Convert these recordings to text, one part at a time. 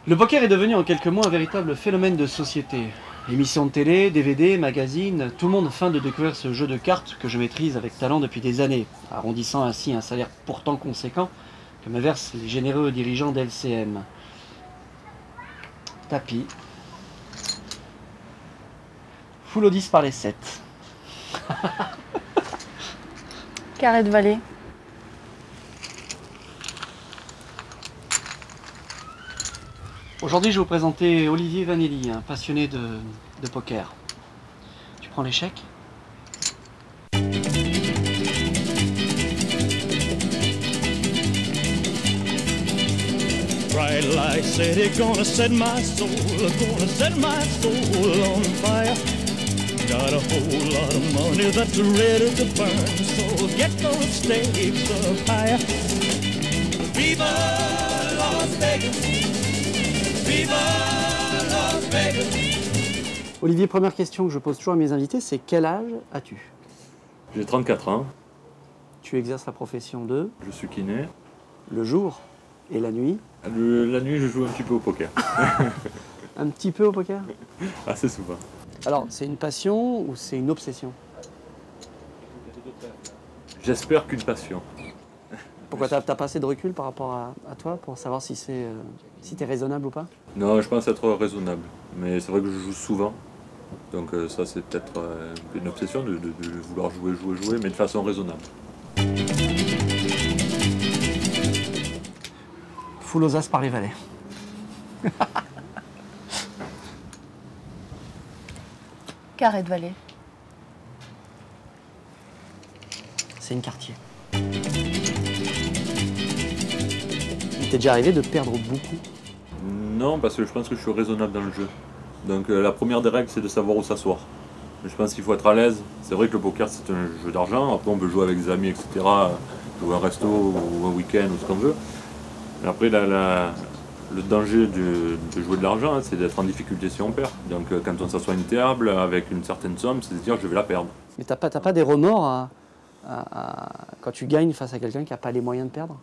Le poker est devenu en quelques mois un véritable phénomène de société. Émissions de télé, DVD, magazines, tout le monde feint de découvrir ce jeu de cartes que je maîtrise avec talent depuis des années, arrondissant ainsi un salaire pourtant conséquent que me versent les généreux dirigeants d'LCM. Tapis. Full au 10 par les 7. Carré de valet. Aujourd'hui, je vais vous présenter Olivier Vanelli, un passionné de poker. Tu prends l'échec? Bright light city, gonna set my soul on fire. Got a whole lot of money that's ready to burn, so get those stakes up higher. Viva Las Vegas! Viva Las Vegas! Olivier, première question que je pose toujours à mes invités, c'est quel âge as-tu? J'ai 34 ans, Tu exerces la profession de je suis kiné. le jour et la nuit. La nuit, je joue un petit peu au poker. Un petit peu au poker? Assez souvent. Alors, c'est une passion ou c'est une obsession? J'espère qu'une passion. Pourquoi t'as pas assez de recul par rapport à toi pour savoir si c'est si t'es raisonnable ou pas? Non, je pense être raisonnable. Mais c'est vrai que je joue souvent. Donc ça, c'est peut-être une obsession de vouloir jouer, mais de façon raisonnable. Full aux as par les valets. Carré de valet. C'est une quartier. Il t'est déjà arrivé de perdre beaucoup? Non, parce que je pense que je suis raisonnable dans le jeu. Donc la première des règles, c'est de savoir où s'asseoir. Je pense qu'il faut être à l'aise. C'est vrai que le poker, c'est un jeu d'argent. Après, on peut jouer avec des amis, etc. Jouer à un resto ou un week-end ou ce qu'on veut. Mais après, le danger de jouer de l'argent, c'est d'être en difficulté si on perd. Donc quand on s'assoit à une table avec une certaine somme, c'est de se dire je vais la perdre. Mais t'as pas des remords quand tu gagnes face à quelqu'un qui n'a pas les moyens de perdre?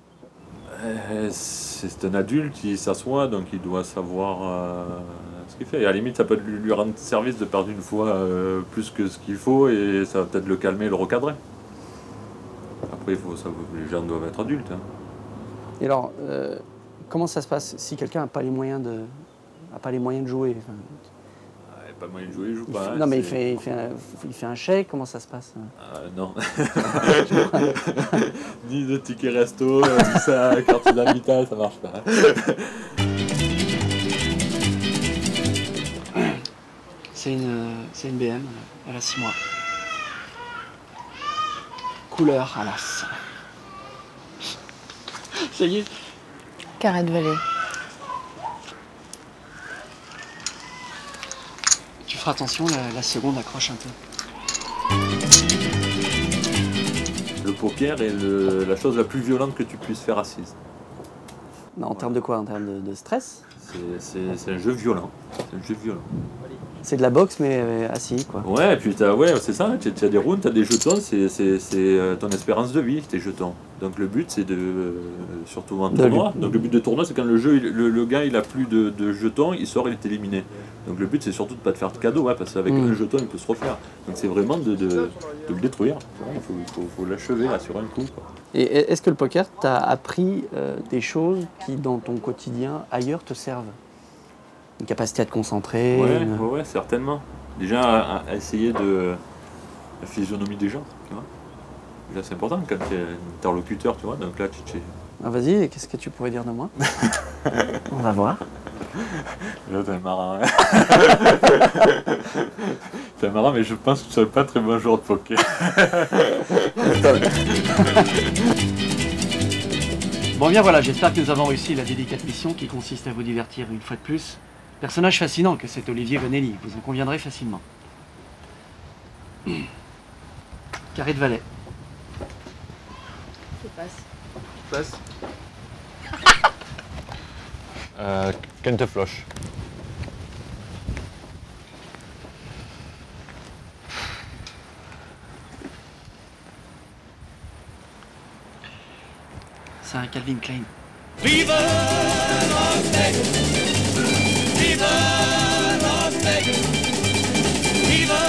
C'est un adulte, il s'assoit, donc il doit savoir ce qu'il fait. Et à la limite, ça peut lui rendre service de perdre une fois plus que ce qu'il faut, et ça va peut-être le calmer et le recadrer. Après, les gens doivent être adultes. Hein. Et alors, comment ça se passe si quelqu'un n'a pas les moyens de jouer? Enfin, Pas moyen de jouer, il joue pas. non, mais il fait un chèque, comment ça se passe? Non. Ni de ticket resto, tout ça, carte d'habitat, ça marche pas. C'est une BM, elle a 6 mois. Couleur à l'as. Ça y est. Carré de valet. Tu feras attention, la seconde accroche un peu. Le poker est la chose la plus violente que tu puisses faire assise. Non, en termes de quoi? En termes de stress? C'est un jeu violent. C'est un jeu violent. C'est de la boxe, mais assis, quoi. Ouais, et puis c'est ça, tu as des rounds, tu as des jetons, c'est ton espérance de vie, tes jetons. Donc le but, c'est surtout en tournoi, donc le but de tournoi, c'est quand le gars il a plus de jetons, il sort, il est éliminé. Donc le but, c'est surtout de ne pas te faire de cadeau, parce qu'avec un jeton, il peut se refaire. Donc c'est vraiment de le détruire. Il faut l'achever là, sur un coup. Quoi. Et est-ce que le poker t'a appris des choses qui, dans ton quotidien, ailleurs, te servent? Une capacité à te concentrer? Ouais, certainement. Déjà, à essayer la physionomie des gens, tu vois. Déjà, c'est important quand tu es interlocuteur, tu vois. Donc là, tu... Ah, vas-y, qu'est-ce que tu pourrais dire de moi? On va voir. Là, t'es marrant, hein. T'es marrant, mais je pense que tu serais pas très bon joueur de poker. Bon, bien voilà, j'espère que nous avons réussi la délicate mission qui consiste à vous divertir une fois de plus. Personnage fascinant que cet Olivier Vanelli, vous en conviendrez facilement. Carré de valet. Je passe. Quinte floche. C'est un Calvin Klein. Viva Las Vegas! Viva